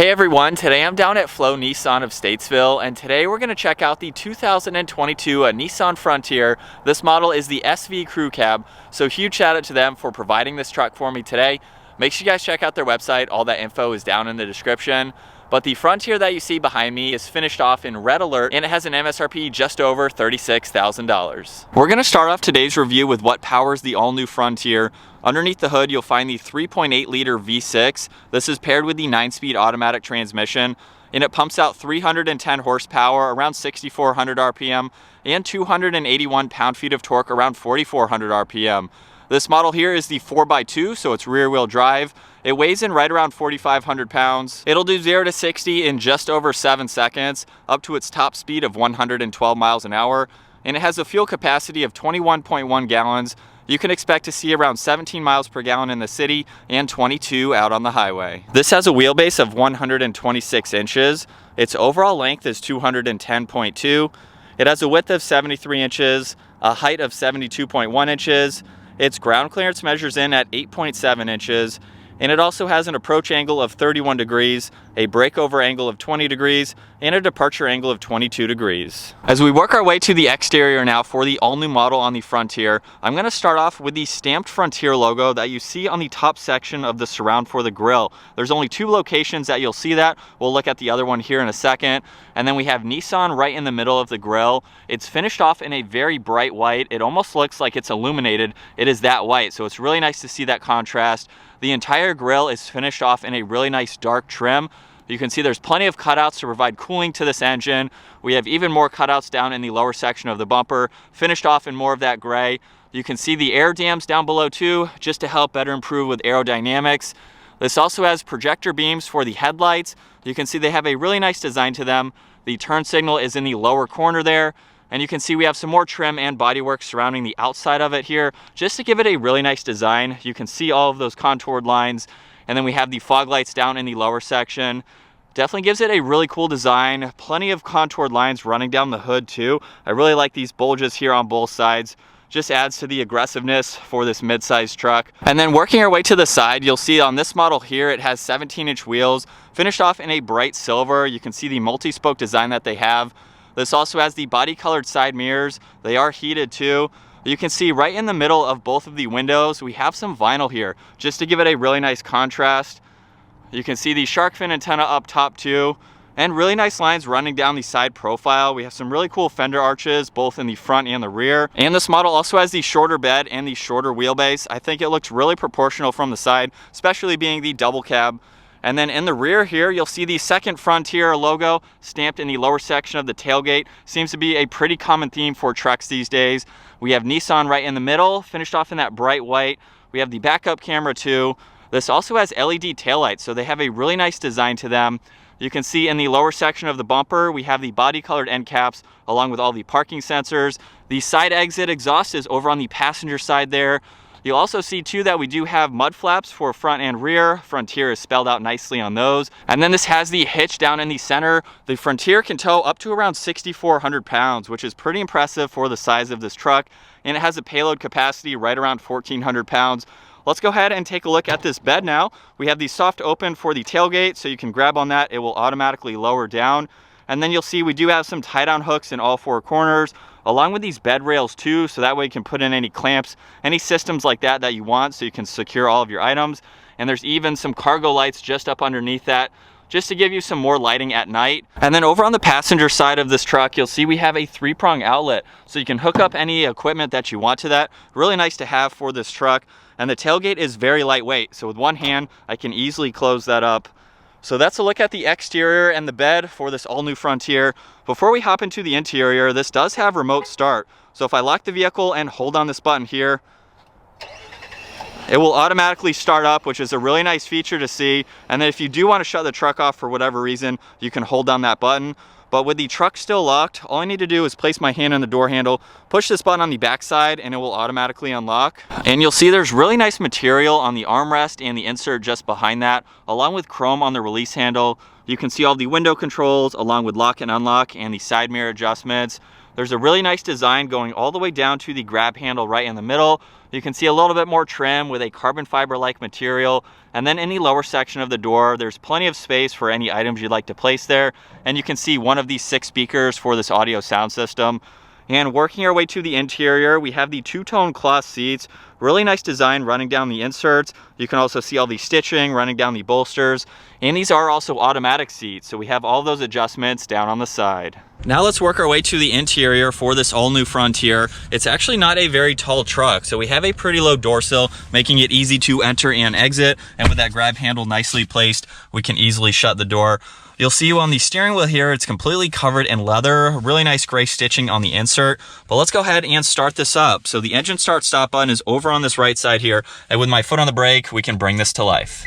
Hey everyone, today I'm down at Flow Nissan of Statesville, and today we're going to check out the 2022 Nissan Frontier. This model is the SV Crew Cab, so huge shout out to them for providing this truck for me today. Make sure you guys check out their website, all that info is down in the description. But the Frontier that you see behind me is finished off in red alert, and it has an MSRP just over $36,000. We're going to start off today's review with what powers the all-new Frontier. Underneath the hood, you'll find the 3.8 liter V6. This is paired with the 9-speed automatic transmission, and it pumps out 310 horsepower, around 6,400 RPM, and 281 pound-feet of torque, around 4,400 RPM. This model here is the 4x2, so it's rear-wheel drive. It weighs in right around 4,500 pounds. It'll do 0 to 60 in just over 7 seconds, up to its top speed of 112 miles an hour, and it has a fuel capacity of 21.1 gallons. You can expect to see around 17 miles per gallon in the city and 22 out on the highway. This has a wheelbase of 126 inches. Its overall length is 210.2. It has a width of 73 inches, a height of 72.1 inches. Its ground clearance measures in at 8.7 inches. And it also has an approach angle of 31 degrees, a breakover angle of 20 degrees, and a departure angle of 22 degrees. As we work our way to the exterior now for the all-new model on the Frontier, I'm going to start off with the stamped Frontier logo that you see on the top section of the surround for the grille. There's only 2 locations that you'll see that. We'll look at the other one here in a second. And then we have Nissan right in the middle of the grille. It's finished off in a very bright white. It almost looks like it's illuminated. It is that white, so it's really nice to see that contrast. The entire grille is finished off in a really nice dark trim. You can see there's plenty of cutouts to provide cooling to this engine. We have even more cutouts down in the lower section of the bumper, finished off in more of that gray. You can see the air dams down below too, just to help better improve with aerodynamics. This also has projector beams for the headlights. You can see they have a really nice design to them. The turn signal is in the lower corner there. And you can see we have some more trim and bodywork surrounding the outside of it here, just to give it a really nice design. You can see all of those contoured lines. And then we have the fog lights down in the lower section. Definitely gives it a really cool design. Plenty of contoured lines running down the hood too. I really like these bulges here on both sides. Just adds to the aggressiveness for this mid-sized truck. And then working our way to the side, you'll see on this model here, it has 17-inch wheels, finished off in a bright silver. You can see the multi-spoke design that they have. This also has the body-colored side mirrors. They are heated too. You can see right in the middle of both of the windows, we have some vinyl here, just to give it a really nice contrast. You can see the shark fin antenna up top too, and really nice lines running down the side profile. We have some really cool fender arches, both in the front and the rear. And this model also has the shorter bed and the shorter wheelbase. I think it looks really proportional from the side, especially being the double cab. And then in the rear here, you'll see the second Frontier logo stamped in the lower section of the tailgate. Seems to be a pretty common theme for trucks these days. We have Nissan right in the middle, finished off in that bright white. We have the backup camera too. This also has LED taillights, so they have a really nice design to them. You can see in the lower section of the bumper, we have the body-colored end caps along with all the parking sensors. The side exit exhaust is over on the passenger side there. You'll also see too that we do have mud flaps for front and rear. Frontier is spelled out nicely on those. And then this has the hitch down in the center. The Frontier can tow up to around 6,400 pounds, which is pretty impressive for the size of this truck. And it has a payload capacity right around 1,400 pounds. Let's go ahead and take a look at this bed now. We have the soft open for the tailgate, so you can grab on that. It will automatically lower down. And then you'll see we do have some tie-down hooks in all 4 corners, along with these bed rails too, so that way you can put in any clamps, any systems like that that you want, so you can secure all of your items. And there's even some cargo lights just up underneath that, just to give you some more lighting at night. And then over on the passenger side of this truck, you'll see we have a 3-prong outlet, so you can hook up any equipment that you want to that. Really nice to have for this truck. And the tailgate is very lightweight, so with one hand, I can easily close that up. So that's a look at the exterior and the bed for this all-new Frontier. Before we hop into the interior, this does have remote start. So if I lock the vehicle and hold on this button here, it will automatically start up, which is a really nice feature to see. And then if you do want to shut the truck off for whatever reason, you can hold down that button. But with the truck still locked, all I need to do is place my hand on the door handle, push this button on the back side, and it will automatically unlock. And you'll see there's really nice material on the armrest and the insert just behind that, along with chrome on the release handle. You can see all the window controls, along with lock and unlock and the side mirror adjustments. There's a really nice design going all the way down to the grab handle right in the middle. You can see a little bit more trim with a carbon fiber-like material. And then in the lower section of the door, there's plenty of space for any items you'd like to place there. And you can see one of these 6 speakers for this audio sound system. And working our way to the interior, we have the two-tone cloth seats. Really nice design running down the inserts. You can also see all the stitching running down the bolsters. And these are also automatic seats, so we have all those adjustments down on the side. Now let's work our way to the interior for this all-new Frontier. It's actually not a very tall truck, so we have a pretty low door sill, making it easy to enter and exit. And with that grab handle nicely placed, we can easily shut the door. You'll see on the steering wheel here, it's completely covered in leather, really nice gray stitching on the insert. But let's go ahead and start this up. So the engine start stop button is over on this right side here. And with my foot on the brake, we can bring this to life.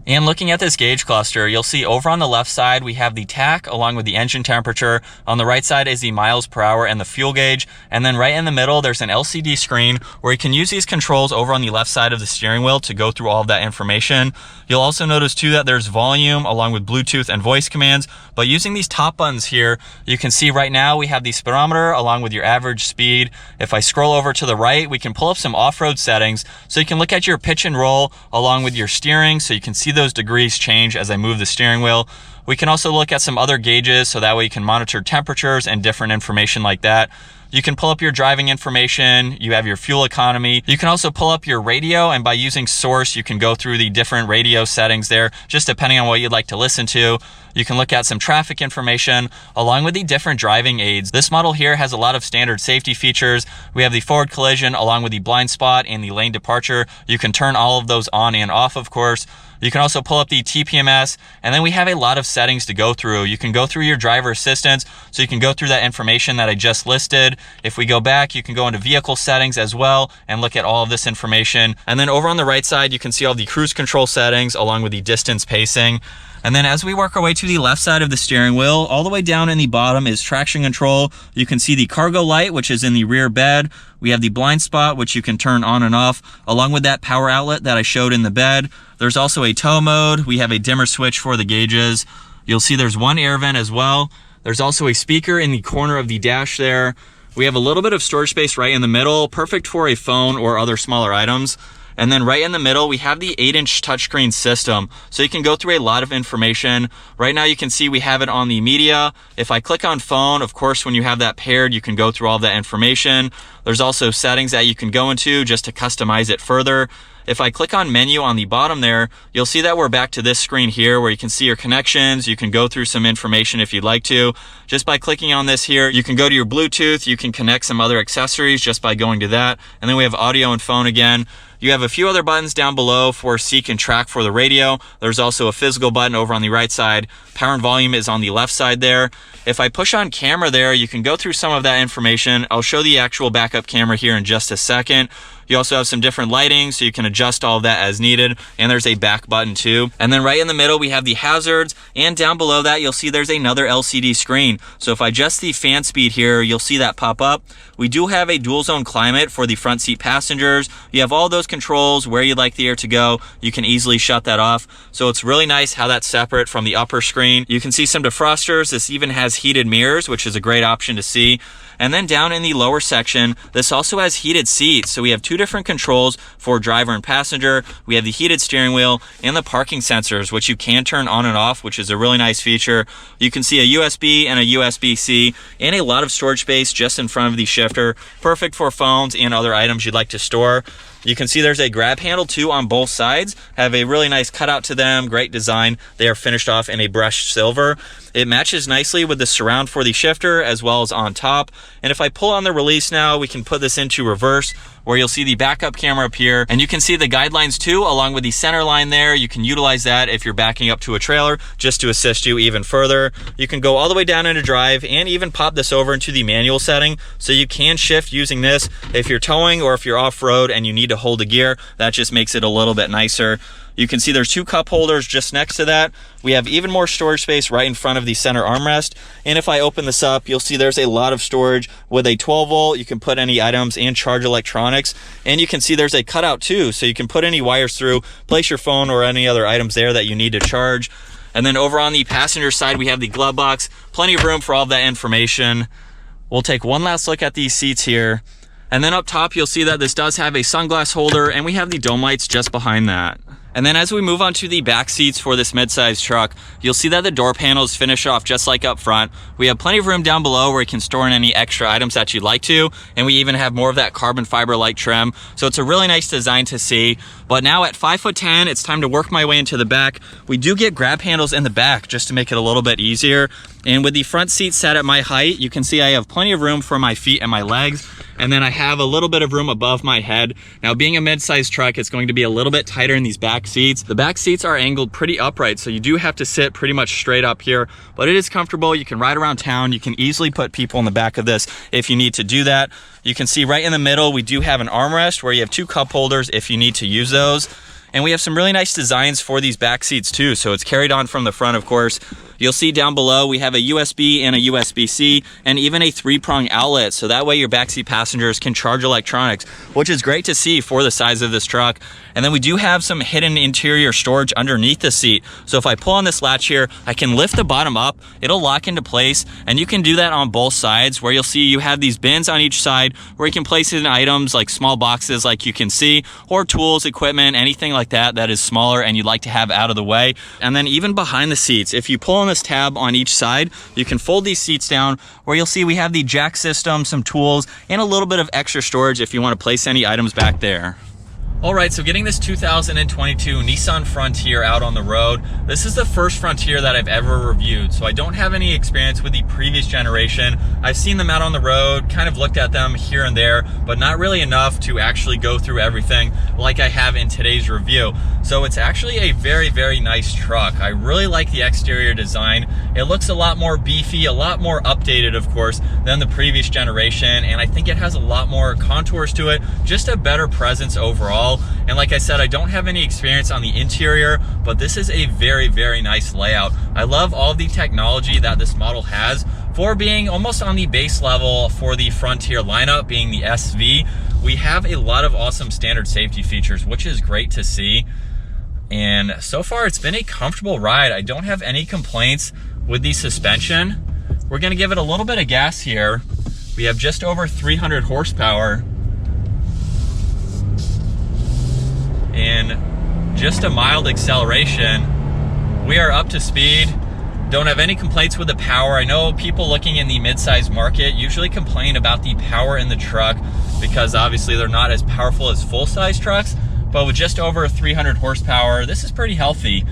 And looking at this gauge cluster, you'll see over on the left side, we have the tach along with the engine temperature. On the right side is the miles per hour and the fuel gauge. And then right in the middle, there's an LCD screen where you can use these controls over on the left side of the steering wheel to go through all of that information. You'll also notice too that there's volume along with Bluetooth and voice commands. But using these top buttons here, you can see right now we have the speedometer along with your average speed. If I scroll over to the right, we can pull up some off-road settings. So you can look at your pitch and roll along with your steering, so you can see those degrees change as I move the steering wheel. We can also look at some other gauges, so that way you can monitor temperatures and different information like that. You can pull up your driving information, you have your fuel economy. You can also pull up your radio, and by using source, you can go through the different radio settings there, just depending on what you'd like to listen to. You can look at some traffic information along with the different driving aids. This model here has a lot of standard safety features. We have the forward collision along with the blind spot and the lane departure. You can turn all of those on and off, of course. You can also pull up the TPMS, and then we have a lot of settings to go through. You can go through your driver assistance, so you can go through that information that I just listed. If we go back, you can go into vehicle settings as well and look at all of this information. And then over on the right side, you can see all the cruise control settings along with the distance pacing. And then as we work our way to the left side of the steering wheel, all the way down in the bottom is traction control. You can see the cargo light, which is in the rear bed. We have the blind spot, which you can turn on and off, along with that power outlet that I showed in the bed. There's also a tow mode. We have a dimmer switch for the gauges. You'll see there's one air vent as well. There's also a speaker in the corner of the dash there. We have a little bit of storage space right in the middle, perfect for a phone or other smaller items. And then right in the middle, we have the 8-inch touchscreen system. So you can go through a lot of information. Right now you can see we have it on the media. If I click on phone, of course, when you have that paired, you can go through all of that information. There's also settings that you can go into just to customize it further. If I click on menu on the bottom there, you'll see that we're back to this screen here where you can see your connections. You can go through some information if you'd like to. Just by clicking on this here, you can go to your Bluetooth. You can connect some other accessories just by going to that. And then we have audio and phone again. You have a few other buttons down below for seek and track for the radio. There's also a physical button over on the right side. Power and volume is on the left side there. If I push on camera there, you can go through some of that information. I'll show the actual backup camera here in just a second. You also have some different lighting, so you can adjust all of that as needed. And there's a back button too. And then right in the middle, we have the hazards. And down below that, you'll see there's another LCD screen. So if I adjust the fan speed here, you'll see that pop up. We do have a dual zone climate for the front seat passengers. You have all those controls, where you'd like the air to go. You can easily shut that off. So it's really nice how that's separate from the upper screen. You can see some defrosters. This even has heated mirrors, which is a great option to see. And then down in the lower section, this also has heated seats. So we have two different controls for driver and passenger. We have the heated steering wheel and the parking sensors, which you can turn on and off, which is a really nice feature. You can see a USB and a USB-C and a lot of storage space just in front of the shifter. Perfect for phones and other items you'd like to store. You can see there's a grab handle too on both sides. Have a really nice cutout to them, great design. They are finished off in a brushed silver. It matches nicely with the surround for the shifter as well as on top. And if I pull on the release now, we can put this into reverse, where you'll see the backup camera up here, and you can see the guidelines too along with the center line there. You can utilize that if you're backing up to a trailer just to assist you even further. You can go all the way down into drive and even pop this over into the manual setting, so you can shift using this if you're towing or if you're off-road and you need to hold the gear. That just makes it a little bit nicer. You can see there's two cup holders just next to that. We have even more storage space right in front of the center armrest. And if I open this up, you'll see there's a lot of storage with a 12 volt. You can put any items and charge electronics. And you can see there's a cutout too, so you can put any wires through, place your phone or any other items there that you need to charge. And then over on the passenger side, we have the glove box, plenty of room for all of that information. We'll take one last look at these seats here. And then up top, you'll see that this does have a sunglass holder, and we have the dome lights just behind that. And then as we move on to the back seats for this midsize truck, you'll see that the door panels finish off just like up front. We have plenty of room down below where you can store in any extra items that you'd like to, and we even have more of that carbon fiber-like trim. So it's a really nice design to see. But now at 5'10", it's time to work my way into the back. We do get grab handles in the back just to make it a little bit easier. And with the front seat set at my height, you can see I have plenty of room for my feet and my legs. And then I have a little bit of room above my head. Now, being a mid-sized truck, it's going to be a little bit tighter in these back seats. The back seats are angled pretty upright, so you do have to sit pretty much straight up here, but it is comfortable. You can ride around town. You can easily put people in the back of this if you need to do that. You can see right in the middle, we do have an armrest where you have 2 cup holders if you need to use those. And we have some really nice designs for these back seats too. So it's carried on from the front, of course. You'll see down below, we have a USB and a USB-C and even a 3-prong outlet. So that way your backseat passengers can charge electronics, which is great to see for the size of this truck. And then we do have some hidden interior storage underneath the seat. So if I pull on this latch here, I can lift the bottom up, it'll lock into place. And you can do that on both sides, where you'll see you have these bins on each side where you can place in items like small boxes like you can see, or tools, equipment, anything like that that is smaller and you'd like to have out of the way. And then even behind the seats, if you pull on this tab on each side, you can fold these seats down where you'll see we have the jack system, some tools, and a little bit of extra storage if you want to place any items back there. All right, so getting this 2022 Nissan Frontier out on the road. This is the first Frontier that I've ever reviewed, so I don't have any experience with the previous generation. I've seen them out on the road, kind of looked at them here and there, but not really enough to actually go through everything like I have in today's review. So it's actually a very, very nice truck. I really like the exterior design. It looks a lot more beefy, a lot more updated, of course, than the previous generation, and I think it has a lot more contours to it, just a better presence overall. And like I said, I don't have any experience on the interior, but this is a very, very nice layout. I love all the technology that this model has for being almost on the base level for the Frontier lineup, being the SV. We have a lot of awesome standard safety features, which is great to see. And so far, it's been a comfortable ride. I don't have any complaints with the suspension. We're gonna give it a little bit of gas here. We have just over 300 horsepower. And just a mild acceleration. We are up to speed. Don't have any complaints with the power. I know people looking in the mid-size market usually complain about the power in the truck because obviously they're not as powerful as full-size trucks, but with just over 300 horsepower, this is pretty healthy.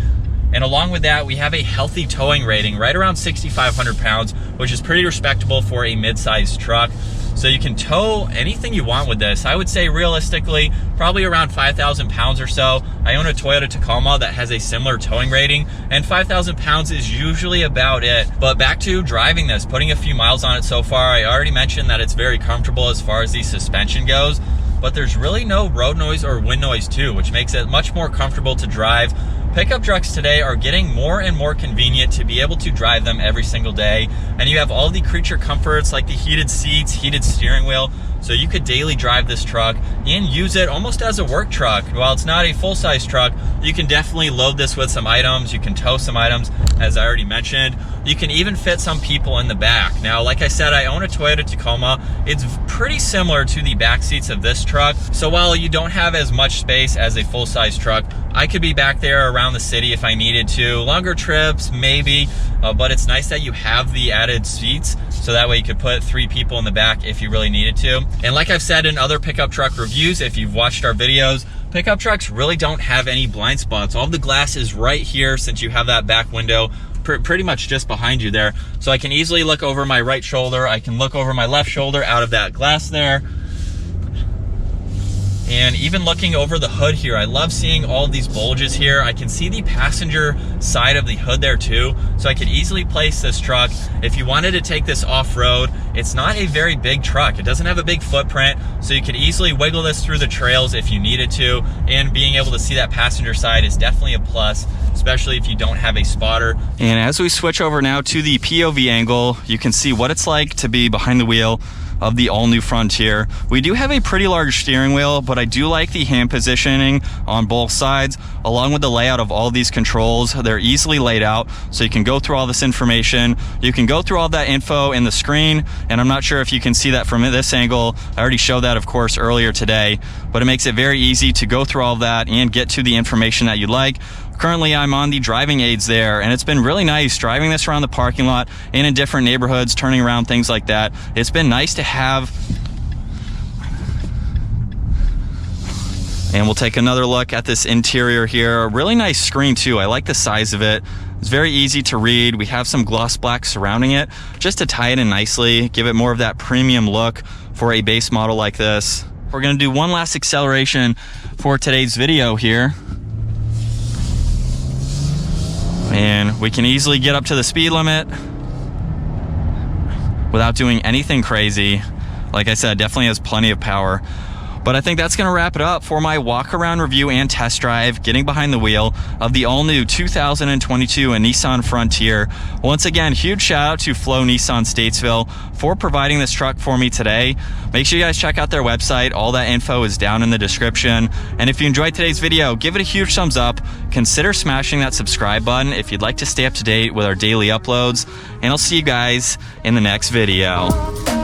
And along with that, we have a healthy towing rating, right around 6,500 pounds, which is pretty respectable for a mid-size truck. So you can tow anything you want with this. I would say realistically, probably around 5,000 pounds or so. I own a Toyota Tacoma that has a similar towing rating, and 5,000 pounds is usually about it. But back to driving this, putting a few miles on it so far, I already mentioned that it's very comfortable as far as the suspension goes, but there's really no road noise or wind noise too, which makes it much more comfortable to drive. Pickup trucks today are getting more and more convenient to be able to drive them every single day. And you have all the creature comforts like the heated seats, heated steering wheel. So you could daily drive this truck and use it almost as a work truck. While it's not a full-size truck, you can definitely load this with some items. You can tow some items, as I already mentioned. You can even fit some people in the back. Now, like I said, I own a Toyota Tacoma. It's pretty similar to the back seats of this truck. So while you don't have as much space as a full-size truck, I could be back there around the city if I needed to. Longer trips, maybe, but it's nice that you have the added seats, so that way you could put 3 people in the back if you really needed to. And like I've said in other pickup truck reviews, if you've watched our videos, pickup trucks really don't have any blind spots. All the glass is right here since you have that back window pretty much just behind you there. So I can easily look over my right shoulder. I can look over my left shoulder out of that glass there. And even looking over the hood here, I love seeing all these bulges here. I can see the passenger side of the hood there too. So I could easily place this truck. If you wanted to take this off-road, it's not a very big truck. It doesn't have a big footprint, so you could easily wiggle this through the trails if you needed to. And being able to see that passenger side is definitely a plus, especially if you don't have a spotter. And as we switch over now to the POV angle, you can see what it's like to be behind the wheel. of the all-new Frontier. We do have a pretty large steering wheel, but I do like the hand positioning on both sides, along with the layout of all these controls. They're easily laid out, so you can go through all this information. You can go through all that info in the screen, and I'm not sure if you can see that from this angle. I already showed that, of course, earlier today, but it makes it very easy to go through all of that and get to the information that you'd like. Currently, I'm on the driving aids there, and it's been really nice driving this around the parking lot and in different neighborhoods, turning around, things like that. It's been nice to have. And we'll take another look at this interior here. A really nice screen too. I like the size of it. It's very easy to read. We have some gloss black surrounding it just to tie it in nicely, give it more of that premium look for a base model like this. We're gonna do one last acceleration for today's video here. And we can easily get up to the speed limit without doing anything crazy. Like I said, definitely has plenty of power. But I think that's going to wrap it up for my walk-around review and test drive, getting behind the wheel of the all-new 2022 Nissan Frontier. Once again, huge shout out to Flow Nissan Statesville for providing this truck for me today. Make sure you guys check out their website. All that info is down in the description. And if you enjoyed today's video, give it a huge thumbs up. Consider smashing that subscribe button if you'd like to stay up to date with our daily uploads. And I'll see you guys in the next video.